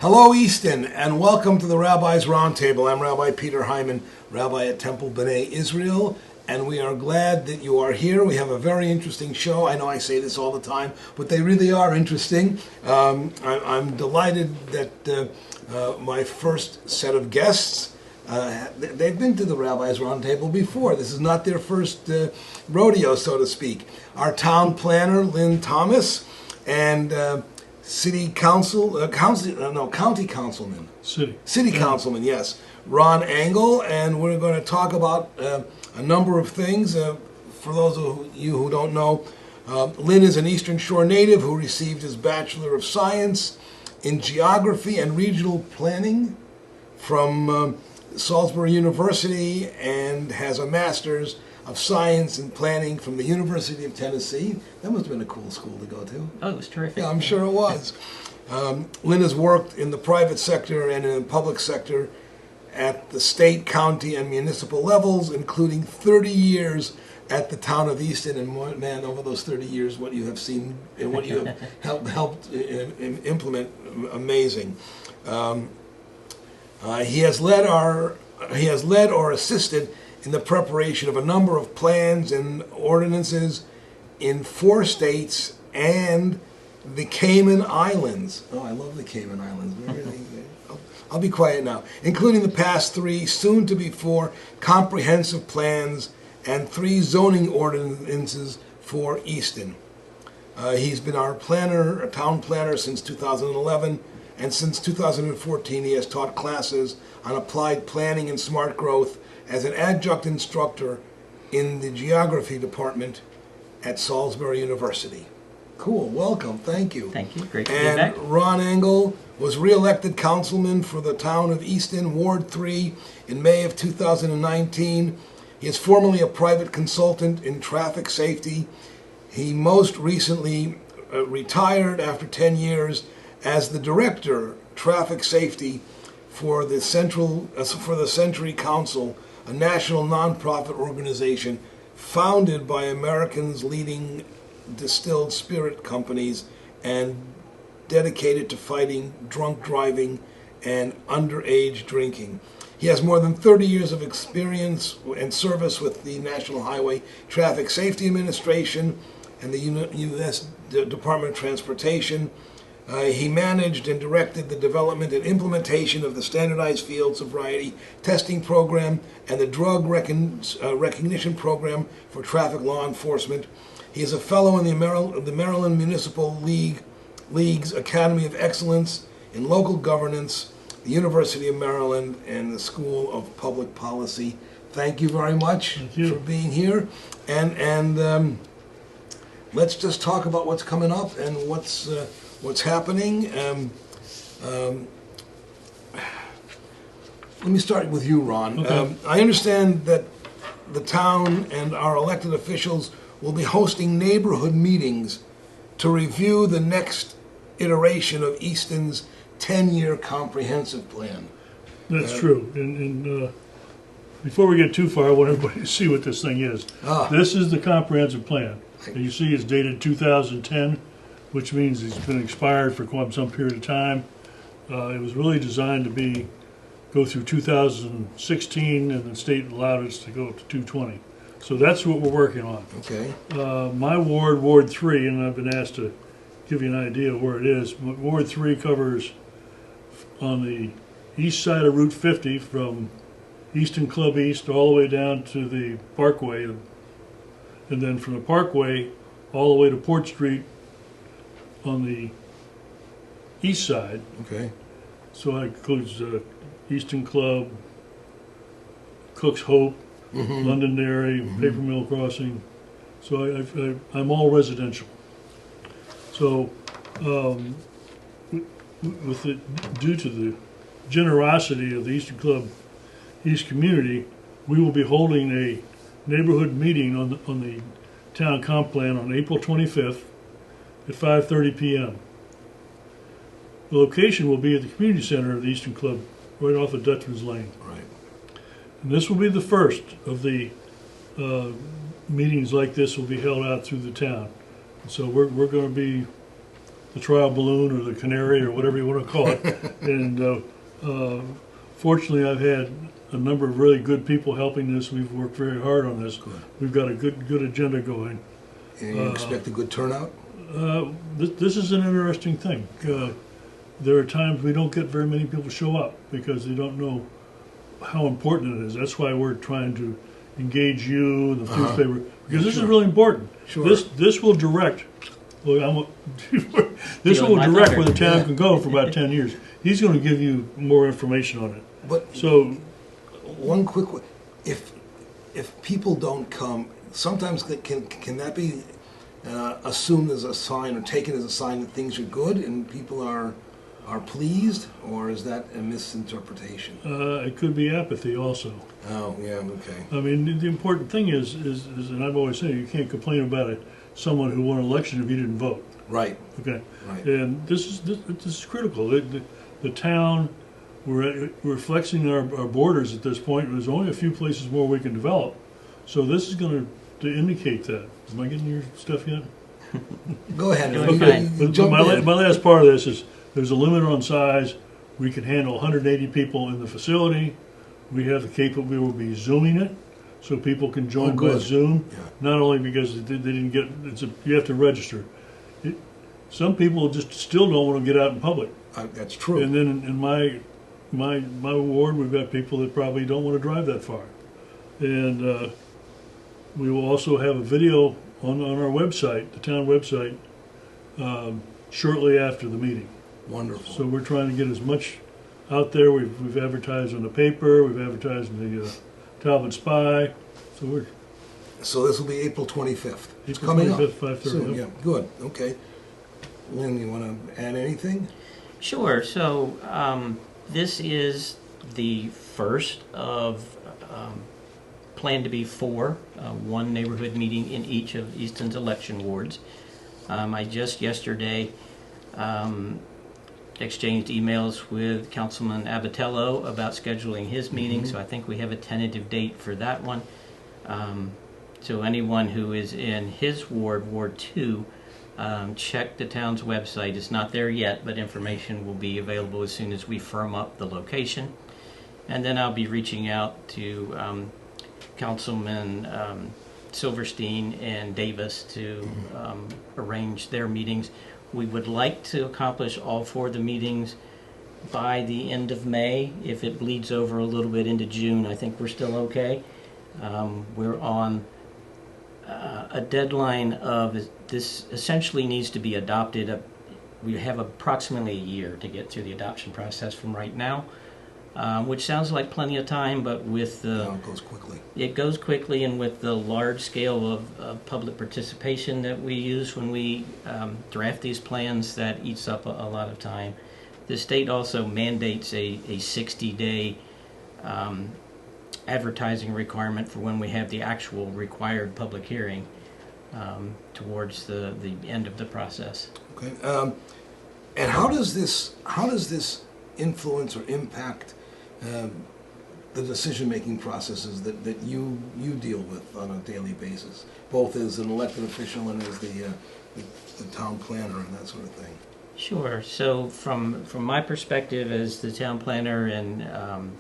Hello, Easton, and welcome to the Rabbi's Roundtable. I'm Rabbi Peter Hyman, Rabbi at Temple B'nai Israel, and we are glad that you are here. We have a very interesting show. I know I say this all the time, but they really are interesting. I'm delighted that my first set of guests, they've been to the Rabbi's Roundtable before. This is not their first rodeo, so to speak. Our town planner, Lynn Thomas, and County Councilman. City Councilman, yes. Ron Engel, and we're going to talk about a number of things. For those of you who don't know, Lynn is an Eastern Shore native who received his Bachelor of Science in Geography and Regional Planning from Salisbury University and has a Master's of Science and Planning from the University of Tennessee. That must have been a cool school to go to. Oh, it was terrific. Yeah, I'm sure it was. Lynn has worked in the private sector and in the public sector at the state, county, and municipal levels, including 30 years at the town of Easton. And man, over those 30 years, what you have seen and what you have helped implement, amazing. He has led or assisted in the preparation of a number of plans and ordinances in 4 states and the Cayman Islands. Oh, I love the Cayman Islands. I'll be quiet now. Including the past 3, soon to be 4, comprehensive plans and 3 zoning ordinances for Easton. He's been our town planner since 2011, and since 2014 he has taught classes on applied planning and smart growth as an adjunct instructor in the geography department at Salisbury University. Cool, welcome, thank you. Thank you, great to be back. And Ron Engel was re-elected councilman for the town of Easton, Ward 3, in May of 2019. He is formerly a private consultant in traffic safety. He most recently retired after 10 years as the director, traffic safety, for the Century Council, a national nonprofit organization founded by Americans leading distilled spirit companies and dedicated to fighting drunk driving and underage drinking. He has more than 30 years of experience and service with the National Highway Traffic Safety Administration and the U.S. Department of Transportation. He managed and directed the development and implementation of the Standardized Field Sobriety Testing Program and the Drug Recognition Program for Traffic Law Enforcement. He is a fellow in the Maryland Municipal League's Academy of Excellence in Local Governance, the University of Maryland, and the School of Public Policy. Thank you very much for being here. And let's just talk about what's coming up and what's happening. Let me start with you, Ron. Okay. I understand that the town and our elected officials will be hosting neighborhood meetings to review the next iteration of Easton's 10-year comprehensive plan. That's true. And before we get too far, I want everybody to see what this thing is. This is the comprehensive plan. And you see it's dated 2010, which means it's been expired for quite some period of time. It was really designed to go through 2016, and the state allowed us to go up to 2020. So that's what we're working on. Okay. My ward, Ward 3, and I've been asked to give you an idea of where it is. Ward 3 covers on the east side of Route 50 from Easton Club East all the way down to the Parkway, and then from the Parkway all the way to Port Street on the east side. Okay. So that includes Easton Club, Cook's Hope, Londonderry, Paper Mill Crossing. So I'm all residential. So due to the generosity of the Eastern Club East community, we will be holding a neighborhood meeting on the town comp plan on April 25th at 5:30 p.m. The location will be at the community center of the Eastern Club, right off of Dutchman's Lane. Right. And this will be the first of the meetings like this will be held out through the town. So we're going to be the trial balloon or the canary or whatever you want to call it. And fortunately, I've had a number of really good people helping this. We've worked very hard on this. Good. We've got a good agenda going. And you expect a good turnout? This is an interesting thing. There are times we don't get very many people show up because they don't know how important it is. That's why we're trying to engage you and the newspaper, because this is really important. Sure. This will direct. Well, this will direct where the town can go for about 10 years. He's going to give you more information on it. But So, one quick, if people don't come, sometimes can that be assumed as a sign or taken as a sign that things are good and people are pleased, or is that a misinterpretation? it could be apathy also. Oh, yeah, okay. I mean, the important thing is, and I've always said, you can't complain about someone who won an election if you didn't vote. Right. Okay. Right. And this is critical. The town, we're flexing our borders at this point. There's only a few places more we can develop. So this is going to indicate that. Am I getting your stuff yet? Go ahead. Okay. But my last part of this is there's a limit on size. We can handle 180 people in the facility. We have the capability. We'll be Zooming it, so people can join by Zoom. Yeah. Not only because they didn't get, you have to register. Some people just still don't want to get out in public. That's true. And then in my ward, we've got people that probably don't want to drive that far. And we will also have a video on our website, the town website, shortly after the meeting. Wonderful. So we're trying to get as much out there. We've advertised in the paper. We've advertised in the Talbot Spy. So this will be April 25th. It's April coming 25th, up. 5:30. Soon, yeah, good. Okay. Lynn, you want to add anything? Sure. So this is the first of planned to be 4, one neighborhood meeting in each of Easton's election wards. I just yesterday exchanged emails with Councilman Abatello about scheduling his meeting, so I think we have a tentative date for that one. So anyone who is in his ward, Ward 2, check the town's website. It's not there yet, but information will be available as soon as we firm up the location. And then I'll be reaching out to Councilman Silverstein and Davis to arrange their meetings. We would like to accomplish all 4 of the meetings by the end of May. If it bleeds over a little bit into June, I think we're still okay. We're on a deadline of this essentially needs to be adopted. We have approximately a year to get through the adoption process from right now, which sounds like plenty of time, but with the it goes quickly. It goes quickly, and with the large scale of public participation that we use when we draft these plans, that eats up a lot of time. The state also mandates a 60-day advertising requirement for when we have the actual required public hearing towards the end of the process. Okay. And how does this influence or impact the decision-making processes that you deal with on a daily basis, both as an elected official and as the town planner and that sort of thing? Sure. So from my perspective as the town planner and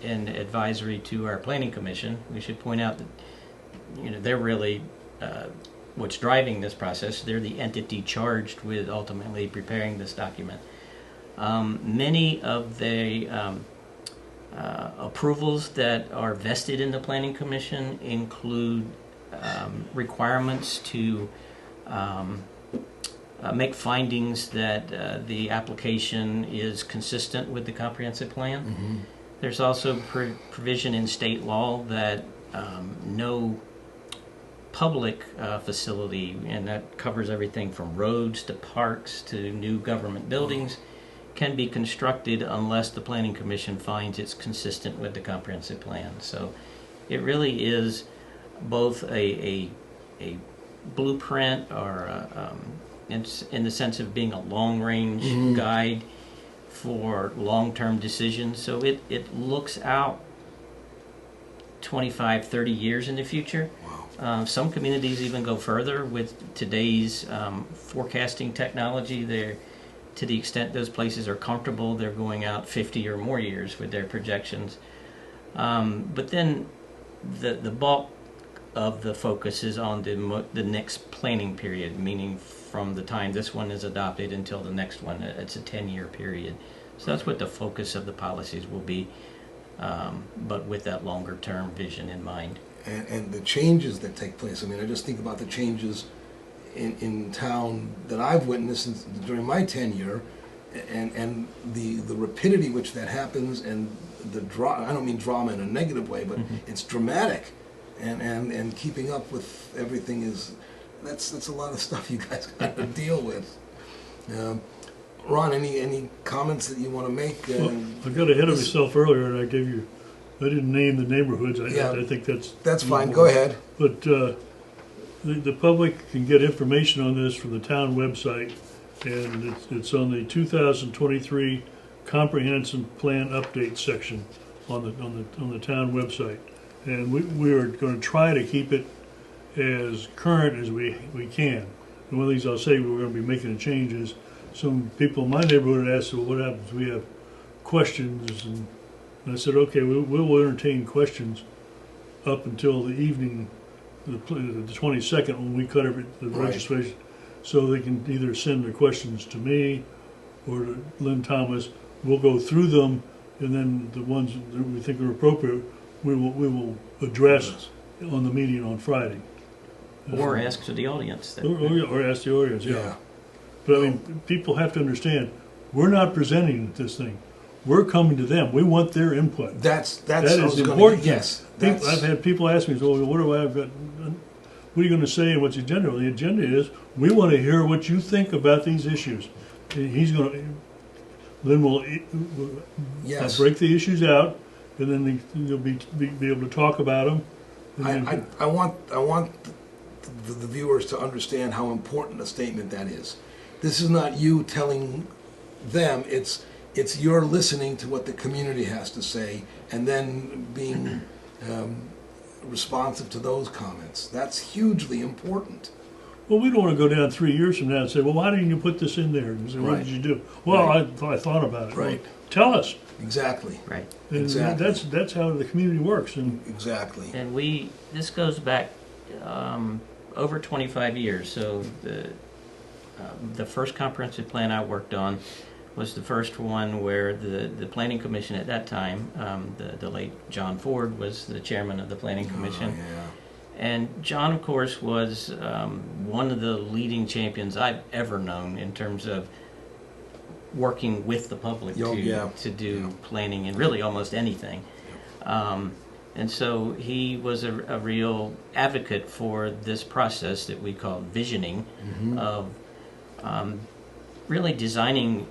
advisory to our planning commission, we should point out that they're really what's driving this process. They're the entity charged with ultimately preparing this document. Many of the approvals that are vested in the Planning Commission include requirements to make findings that the application is consistent with the comprehensive plan. Mm-hmm. There's also provision in state law that no public facility, and that covers everything from roads to parks to new government buildings, can be constructed unless the Planning Commission finds it's consistent with the comprehensive plan. So it really is both a blueprint or in the sense of being a long-range guide for long-term decisions. So it looks out 25, 30 years in the future. Wow. Some communities even go further with today's forecasting technology. To the extent those places are comfortable, they're going out 50 or more years with their projections. But then the bulk of the focus is on the next planning period, meaning from the time this one is adopted until the next one. It's a 10-year period. So that's what the focus of the policies will be, but with that longer-term vision in mind. And the changes that take place. I mean, I just think about the changes in town that I've witnessed during my tenure, and the rapidity which that happens, and the I don't mean drama in a negative way, but it's dramatic, and keeping up with everything that's a lot of stuff you guys got to deal with. Ron, any comments that you want to make? Well, I got ahead of myself earlier, and I didn't name the neighborhoods. I think that's fine. Go ahead. But the public can get information on this from the town website, and it's on the 2023 Comprehensive Plan Update section on the town website. And we are going to try to keep it as current as we can. And one of the things I'll say, we're going to be making a change is some people in my neighborhood asked, well, what happens? We have questions, and I said, okay, we'll entertain questions up until the evening, the 22nd, when we cut the registration, so they can either send their questions to me or to Lynn Thomas. We'll go through them, and then the ones that we think are appropriate, we will address on the meeting on Friday. Or ask to the audience. Or ask the audience, yeah. But I mean, people have to understand, we're not presenting this thing. We're coming to them. We want their input. That is important. Yes. I've had people ask me, so what are you going to say and what's the agenda? Well, the agenda is, we want to hear what you think about these issues. Lynn will break the issues out, and then you'll be able to talk about them. I want the viewers to understand how important a statement that is. This is not you telling them, it's you're listening to what the community has to say, and then being responsive to those comments. That's hugely important. Well, we don't want to go down 3 years from now and say, well, why didn't you put this in there? And say, what did you do? Well, I thought about it. Right. Well, tell us. Exactly. Right. And exactly. That's how the community works. And exactly. And this goes back over 25 years. So the first comprehensive plan I worked on was the first one where the Planning Commission at that time, the late John Ford was the chairman of the Planning Commission. Oh, yeah. And John, of course, was one of the leading champions I've ever known in terms of working with the public to do planning in really almost anything. And so he was a real advocate for this process that we call visioning, of really designing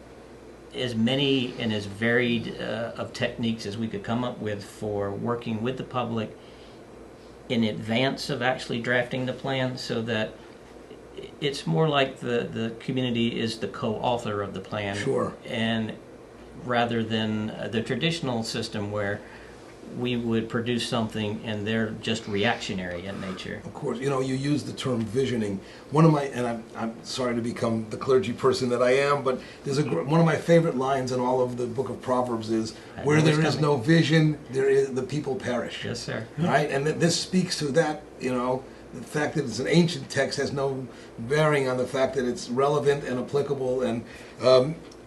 as many and as varied of techniques as we could come up with for working with the public in advance of actually drafting the plan, so that it's more like the community is the co-author of the plan. Sure. And rather than the traditional system where we would produce something and they're just reactionary in nature. Of course, you use the term visioning. I'm sorry to become the clergy person that I am, but there's one of my favorite lines in all of the book of Proverbs is, where there is no vision, the people perish. Yes, sir. Right? And this speaks to that, the fact that it's an ancient text has no bearing on the fact that it's relevant and applicable. And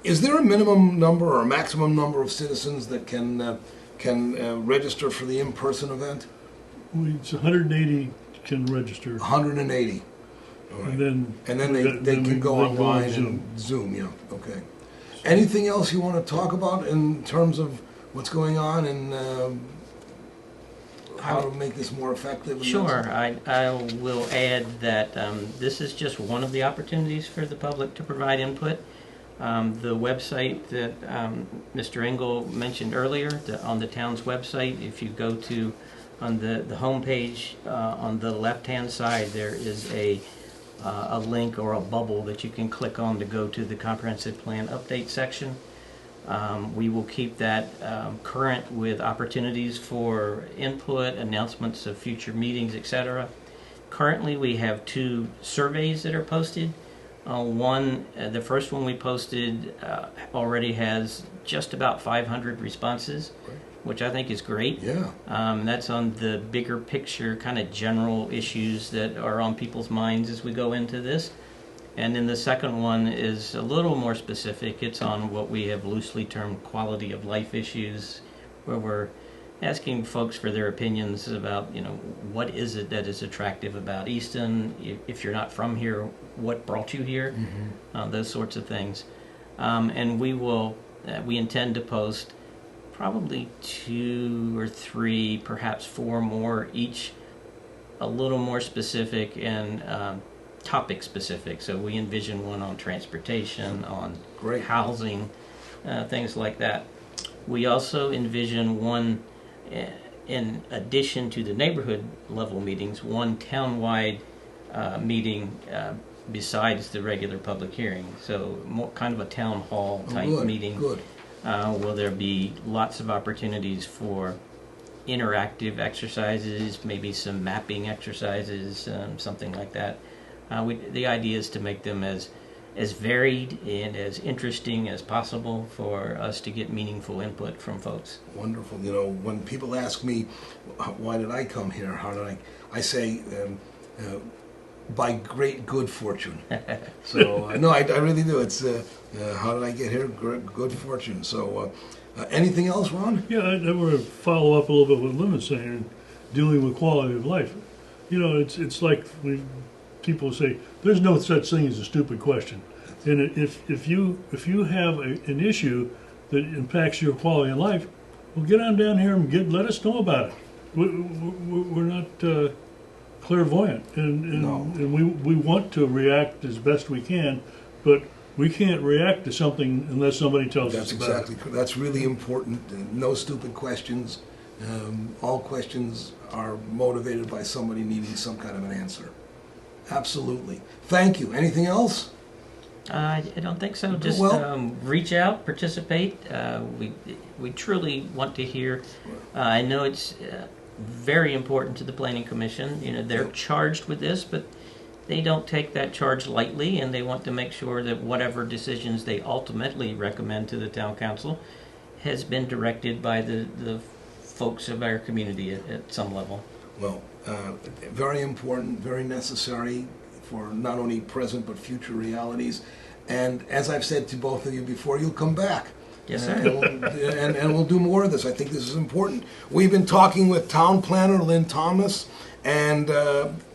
is there a minimum number or a maximum number of citizens that can register for the in-person event? It's 180 can register. 180. All right. And then they can go online and Zoom. Yeah. Okay. Anything else you want to talk about in terms of what's going on and how to make this more effective? Sure. I will add that this is just one of the opportunities for the public to provide input. The website that Mr. Engel mentioned earlier, on the town's website, if you go to on the home page on the left-hand side, there is a link or a bubble that you can click on to go to the comprehensive plan update section. We will keep that current with opportunities for input, announcements of future meetings, etc. Currently, we have 2 surveys that are posted. The first one we posted already has just about 500 responses, which I think is great. Yeah. That's on the bigger picture, kind of general issues that are on people's minds as we go into this. And then the second one is a little more specific. It's on what we have loosely termed quality of life issues, where we're asking folks for their opinions about, what is it that is attractive about Easton? If you're not from here, what brought you here? Those sorts of things. And we intend to post probably 2 or 3, perhaps 4 more, each a little more specific and topic specific. So we envision one on transportation, on housing, things like that. We also envision one, in addition to the neighborhood level meetings, one townwide meeting besides the regular public hearing. So more kind of a town hall type meeting. Good. Will there be lots of opportunities for interactive exercises, maybe some mapping exercises, something like that. The idea is to make them as varied and as interesting as possible for us to get meaningful input from folks. Wonderful. When people ask me, why did I come here? How did I say, by great good fortune. So, no, I really do. It's, how did I get here? Good fortune. So, anything else, Ron? Yeah, I want to follow up a little bit with what Lynn was saying, dealing with quality of life. It's like people say, there's no such thing as a stupid question. And if you have an issue that impacts your quality of life, well, get on down here and let us know about it. We're not clairvoyant, and we want to react as best we can, but we can't react to something unless somebody tells us about it. That's exactly. That's really important. No stupid questions. All questions are motivated by somebody needing some kind of an answer. Absolutely. Thank you. Anything else? I don't think so. Just reach out, participate. We truly want to hear. I know it's very important to the Planning Commission. They're charged with this, but they don't take that charge lightly, and they want to make sure that whatever decisions they ultimately recommend to the Town Council has been directed by the folks of our community at some level. Well, very important, very necessary for not only present but future realities. And as I've said to both of you before, you'll come back. Yes, sir. And we'll do more of this. I think this is important. We've been talking with Town Planner Lynn Thomas and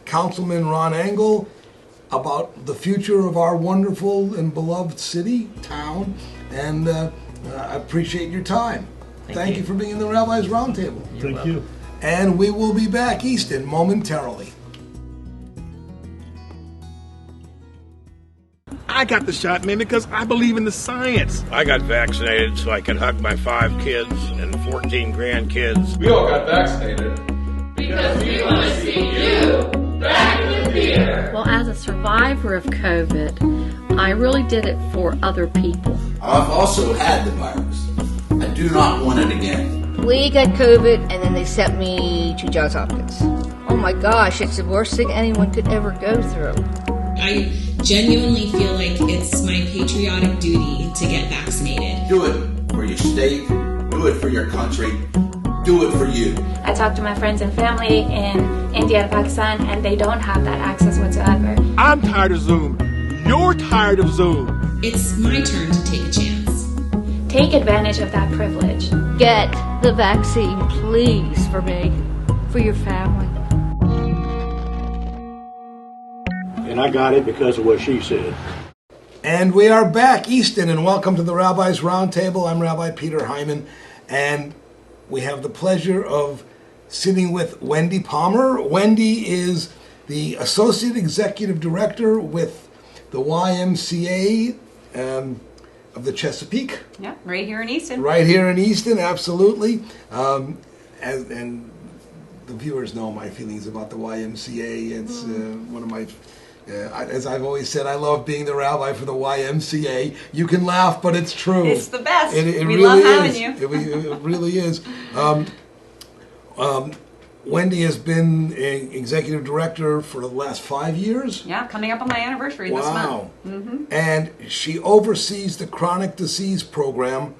Councilman Ron Engel about the future of our wonderful and beloved city, town, and I appreciate your time. Thank you for being in the Rabbi's Roundtable. Thank you. And we will be back, Easton, momentarily. I got the shot, man, because I believe in the science. I got vaccinated so I could hug my 5 kids and 14 grandkids. We all got vaccinated because we want to see you back in the theater. Well, as a survivor of COVID, I really did it for other people. I've also had the virus. I do not want it again. We got COVID, and then they sent me to Johns Hopkins. Oh my gosh, it's the worst thing anyone could ever go through. I genuinely feel like it's my patriotic duty to get vaccinated. Do it for your state, do it for your country, do it for you. I talked to my friends and family in India and Pakistan, and they don't have that access whatsoever. I'm tired of Zoom. You're tired of Zoom. It's my turn to take a chance. Take advantage of that privilege. Get the vaccine, please, for me, for your family. And I got it because of what she said. And we are back, Easton, and welcome to the Rabbi's Roundtable. I'm Rabbi Peter Hyman, and we have the pleasure of sitting with Wendy Palmer. Wendy is the Associate Executive Director with the YMCA of the Chesapeake. Yeah, right here in Easton. Right here in Easton, absolutely. And the viewers know my feelings about the YMCA. It's one of my... as I've always said, I love being the rabbi for the YMCA. You can laugh, but it's true. It's the best. We really love having you. It really is. Wendy has been executive director for the last 5 years. Yeah, coming up on my anniversary this month. Mm-hmm. And she oversees the chronic disease program,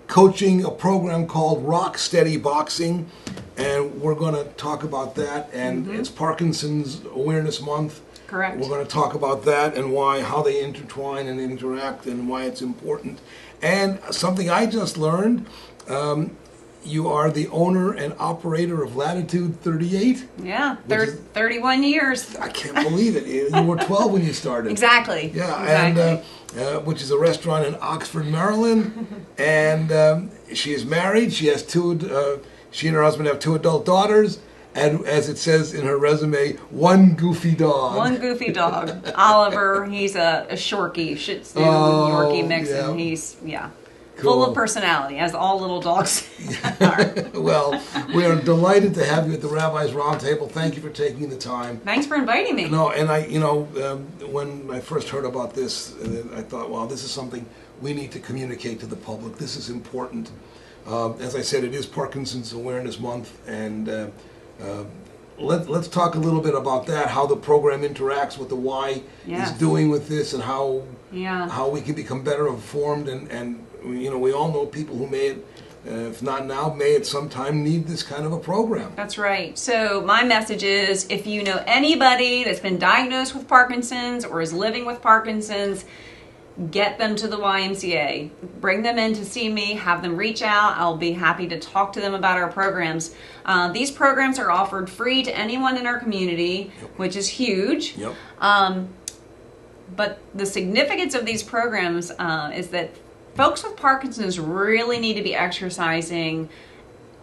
coaching a program called Rock Steady Boxing. And we're going to talk about that. And it's Parkinson's Awareness Month. Correct. We're going to talk about that and how they intertwine and interact and why it's important. And something I just learned, you are the owner and operator of Latitude 38. Yeah, 31 years. I can't believe it. You were 12 when you started. Exactly. Yeah, exactly. and which is a restaurant in Oxford, Maryland. And she is married. She has she and her husband have 2 adult daughters. And as it says in her resume, 1 goofy dog. 1 goofy dog. Oliver, he's a Shorkie, Shih Tzu, Yorkie mix, and he's, full of personality, as all little dogs are. Well, we are delighted to have you at the Rabbi's Roundtable. Thank you for taking the time. Thanks for inviting me. No, and when I first heard about this, I thought, wow, this is something we need to communicate to the public. This is important. As I said, it is Parkinson's Awareness Month, and let's talk a little bit about that, how the program interacts with the Y is doing with this, and how we can become better informed, and we all know people who may, if not now, may at some time need this kind of a program. That's right. So my message is, if you know anybody that's been diagnosed with Parkinson's or is living with Parkinson's, get them to the YMCA. Bring them in to see me, have them reach out. I'll be happy to talk to them about our programs. These programs are offered free to anyone in our community, which is huge. Yep. But the significance of these programs is that folks with Parkinson's really need to be exercising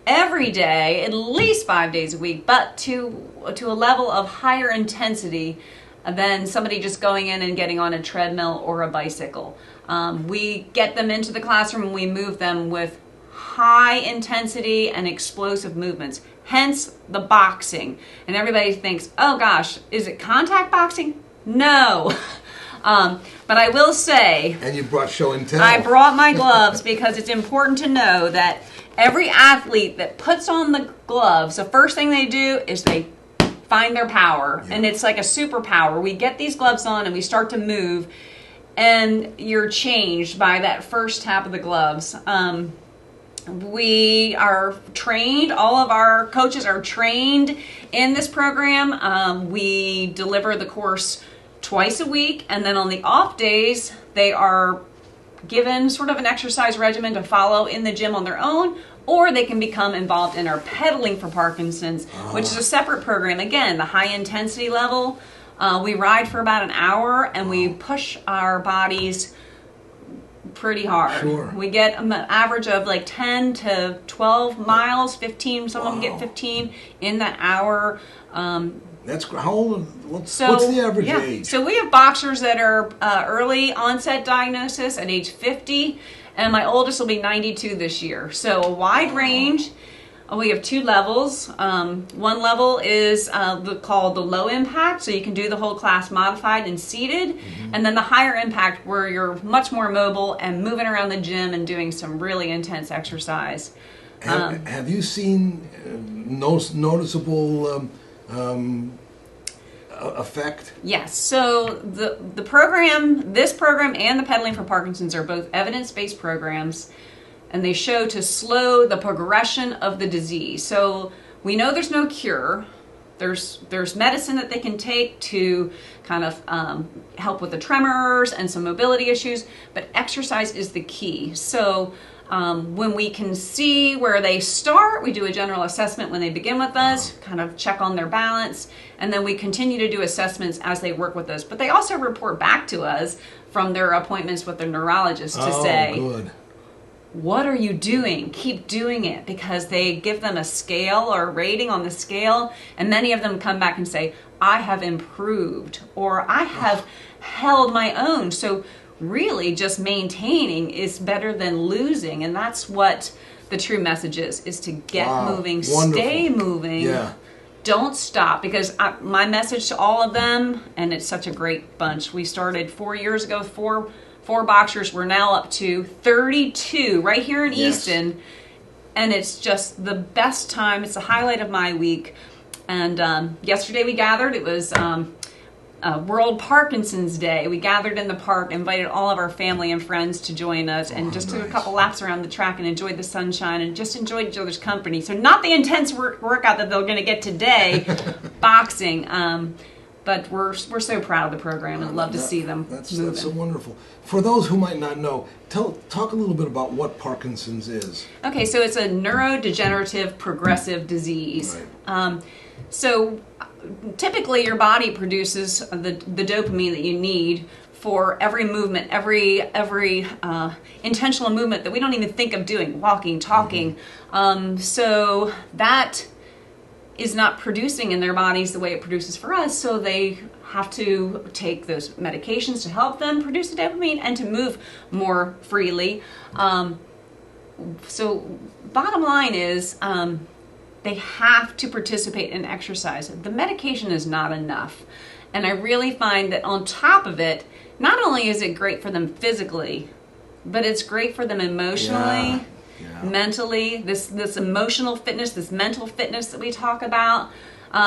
every day, at least 5 days a week, but to a level of higher intensity than somebody just going in and getting on a treadmill or a bicycle. We get them into the classroom and we move them with high intensity and explosive movements, hence the boxing. And everybody thinks, oh gosh, is it contact boxing? No. But I will say... And you brought show and tell. I brought my gloves because it's important to know that every athlete that puts on the gloves, the first thing they do is they find their power, and it's like a superpower. We get these gloves on and we start to move, and you're changed by that first tap of the gloves. We are trained, all of our coaches are trained in this program. We deliver the course twice a week, and then on the off days, they are given sort of an exercise regimen to follow in the gym on their own, or they can become involved in our Pedaling for Parkinson's, which is a separate program. Again, the high intensity level. We ride for about an hour and we push our bodies pretty hard. Sure. We get an average of like 10 to 12 miles, 15, some of them get 15 in that hour. That's how old? What's the average age? So we have boxers that are early onset diagnosis at age 50. And my oldest will be 92 this year. So a wide range. We have 2 levels. One level is called the low impact, so you can do the whole class modified and seated. And then the higher impact, where you're much more mobile and moving around the gym and doing some really intense exercise. Have you seen noticeable effect? Yes. So the program, this program and the Pedaling for Parkinson's are both evidence-based programs, and they show to slow the progression of the disease. So we know there's no cure. There's medicine that they can take to kind of help with the tremors and some mobility issues, but exercise is the key. So when we can see where they start, we do a general assessment when they begin with us, kind of check on their balance, and then we continue to do assessments as they work with us. But they also report back to us from their appointments with their neurologist to say, good. What are you doing? Keep doing it, because they give them a scale or a rating on the scale, and many of them come back and say, I have improved, or I have held my own. So really just maintaining is better than losing, and that's what the true message is to get moving, wonderful. Stay moving, don't stop, because my message to all of them, and it's such a great bunch, we started 4 years ago, four boxers, we're now up to 32 right here in Easton, and it's just the best time. It's the highlight of my week. And yesterday we gathered. It was World Parkinson's Day. We gathered in the park, invited all of our family and friends to join us, and just took a couple laps around the track and enjoyed the sunshine and just enjoyed each other's company. So not the intense workout that they're going to get today, boxing. But we're so proud of the program and love to see them moving. That's so wonderful. For those who might not know, talk a little bit about what Parkinson's is. Okay, so it's a neurodegenerative progressive disease. Right. So typically your body produces the dopamine that you need for every movement, every intentional movement that we don't even think of doing, walking, talking. So that is not producing in their bodies the way it produces for us, so they have to take those medications to help them produce the dopamine and to move more freely. So bottom line is they have to participate in exercise. The medication is not enough. And I really find that on top of it, not only is it great for them physically, but it's great for them emotionally, mentally, this emotional fitness, this mental fitness that we talk about.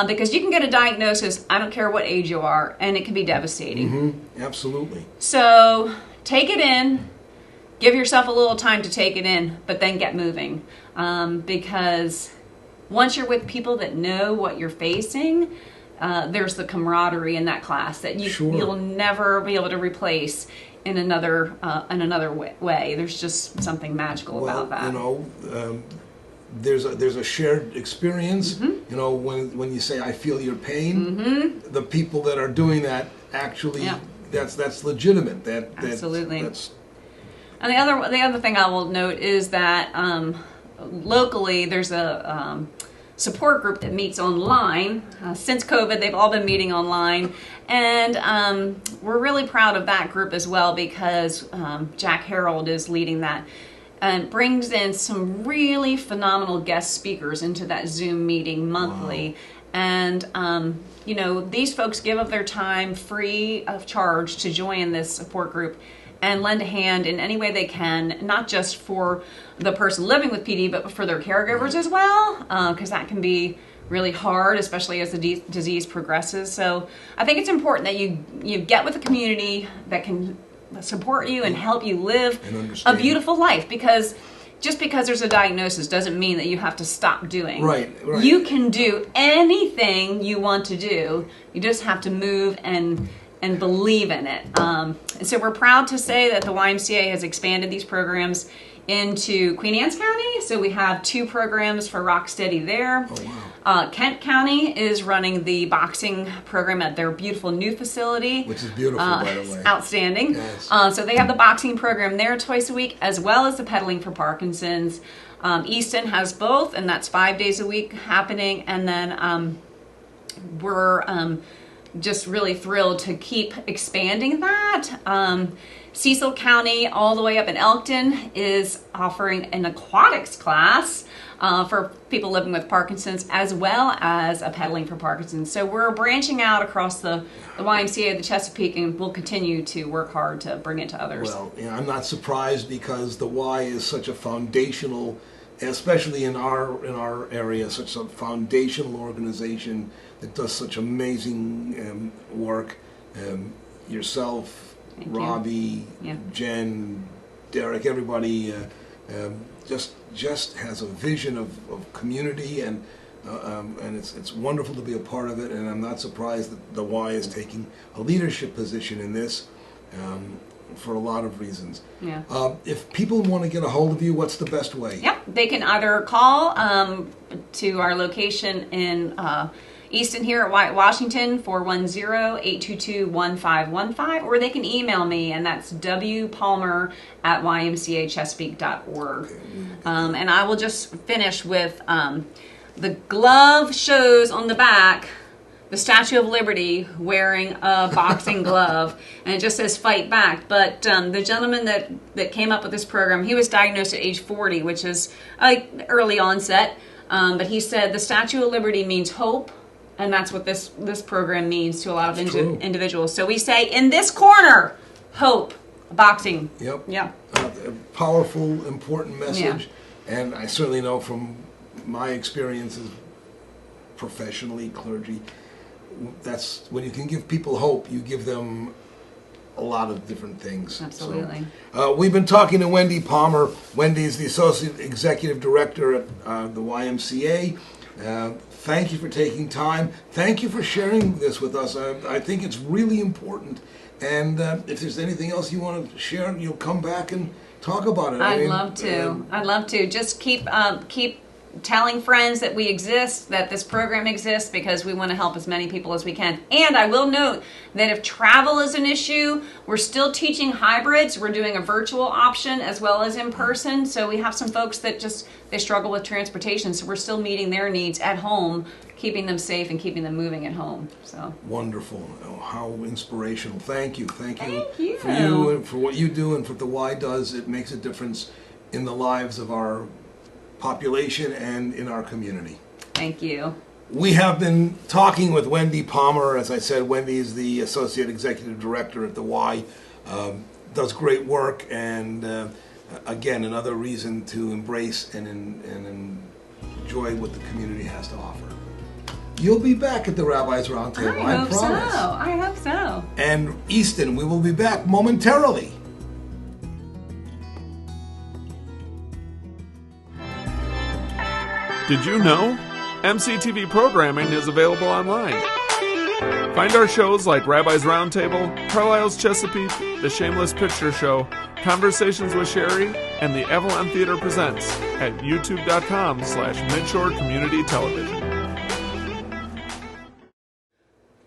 Because you can get a diagnosis, I don't care what age you are, and it can be devastating. Absolutely. So take it in, give yourself a little time to take it in, but then get moving. Because once you're with people that know what you're facing, there's the camaraderie in that class that you'll never be able to replace in another way. There's just something magical about that. There's a shared experience. When you say I feel your pain, the people that are doing that actually that's legitimate. Absolutely. And the other thing I will note is that locally there's a support group that meets online. Since COVID, they've all been meeting online, and we're really proud of that group as well because Jack Harold is leading that and brings in some really phenomenal guest speakers into that Zoom meeting monthly. Wow. And these folks give of their time free of charge to join this support group and lend a hand in any way they can, not just for the person living with PD, but for their caregivers as well, because that can be really hard, especially as the disease progresses. So I think it's important that you get with a community that can support you and help you live a beautiful life, because just because there's a diagnosis doesn't mean that you have to stop doing. Right. You can do anything you want to do. You just have to move and believe in it. And so we're proud to say that the YMCA has expanded these programs into Queen Anne's County. So we have 2 programs for Rocksteady there. Oh, wow. Kent County is running the boxing program at their beautiful new facility. Which is beautiful, by the way. Outstanding. Yes. So they have the boxing program there twice a week, as well as the pedaling for Parkinson's. Easton has both, and that's 5 days a week happening. And then we're just really thrilled to keep expanding that. Cecil County, all the way up in Elkton, is offering an aquatics class for people living with Parkinson's, as well as a pedaling for Parkinson's. So we're branching out across the YMCA of the Chesapeake, and we'll continue to work hard to bring it to others. Well, I'm not surprised, because the Y is such a foundational, especially in our area, such a foundational organization that does such amazing work. Yourself, Robbie, Jen, Derek, everybody just has a vision of community, and it's wonderful to be a part of it. And I'm not surprised that the Y is taking a leadership position in this for a lot of reasons. Yeah. If people want to get a hold of you, what's the best way? Yep, they can either call to our location in Easton here at White, Washington, 410-822-1515, or they can email me, and that's wpalmer@ymcachesapeake.org. And I will just finish with the glove shows on the back the Statue of Liberty wearing a boxing glove, and it just says "Fight Back." But the gentleman that came up with this program, he was diagnosed at age 40, which is early onset. But he said the Statue of Liberty means hope, and that's what this program means to a lot of individuals. So we say, in this corner, hope, boxing. Yep. Yeah. A powerful, important message. And I certainly know from my experiences professionally, clergy, that's when you can give people hope, you give them a lot of different things. Absolutely. So, we've been talking to Wendy Palmer. Wendy is the Associate Executive Director at the YMCA. Thank you for taking time. Thank you for sharing this with us. I think it's really important. And if there's anything else you want to share, you'll come back and talk about it. I'd love to. I'd love to. Just keep telling friends that we exist, that this program exists, because we want to help as many people as we can. And I will note that if travel is an issue, we're still teaching hybrids. We're doing a virtual option as well as in person. So we have some folks that they struggle with transportation. So we're still meeting their needs at home, keeping them safe and keeping them moving at home. So wonderful. Oh, how inspirational. Thank you. Thank you. For you and for what you do and for what the Y does. It makes a difference in the lives of our population and in our community. Thank you. We have been talking with Wendy Palmer. As I said, Wendy is the Associate Executive Director at the Y. Does great work, and again, another reason to embrace and enjoy what the community has to offer. You'll be back at the Rabbi's Roundtable, I promise. I hope so. And Easton, we will be back momentarily. Did you know? MCTV programming is available online. Find our shows like Rabbi's Roundtable, Carlisle's Chesapeake, The Shameless Picture Show, Conversations with Sherry, and the Avalon Theater Presents at youtube.com/Midshore Community Television.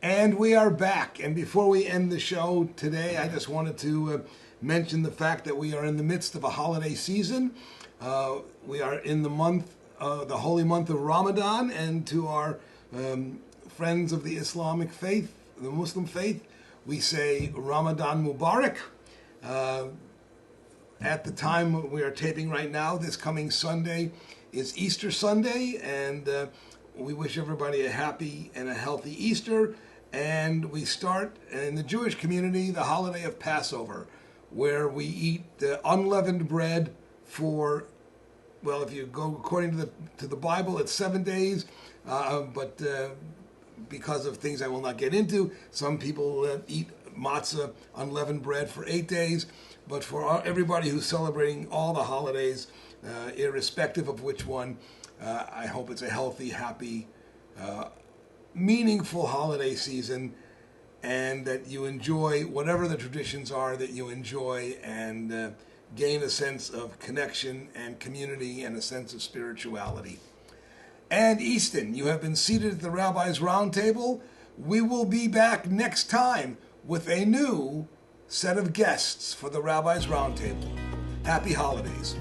And we are back. And before we end the show today, I just wanted to mention the fact that we are in the midst of a holiday season. We are in the month, the holy month of Ramadan, and to our friends of the Islamic faith, the Muslim faith, we say Ramadan Mubarak. At the time we are taping right now, this coming Sunday is Easter Sunday, and we wish everybody a happy and a healthy Easter. And we start in the Jewish community the Holiday of Passover, where we eat unleavened bread for, well, if you go according to the Bible, it's 7 days, but because of things I will not get into, some people eat matzah, unleavened bread, for 8 days. But for everybody who's celebrating all the holidays, irrespective of which one, I hope it's a healthy, happy, meaningful holiday season, and that you enjoy whatever the traditions are that you enjoy, and gain a sense of connection and community and a sense of spirituality. And Easton, you have been seated at the Rabbi's Roundtable. We will be back next time with a new set of guests for the Rabbi's Roundtable. Happy holidays.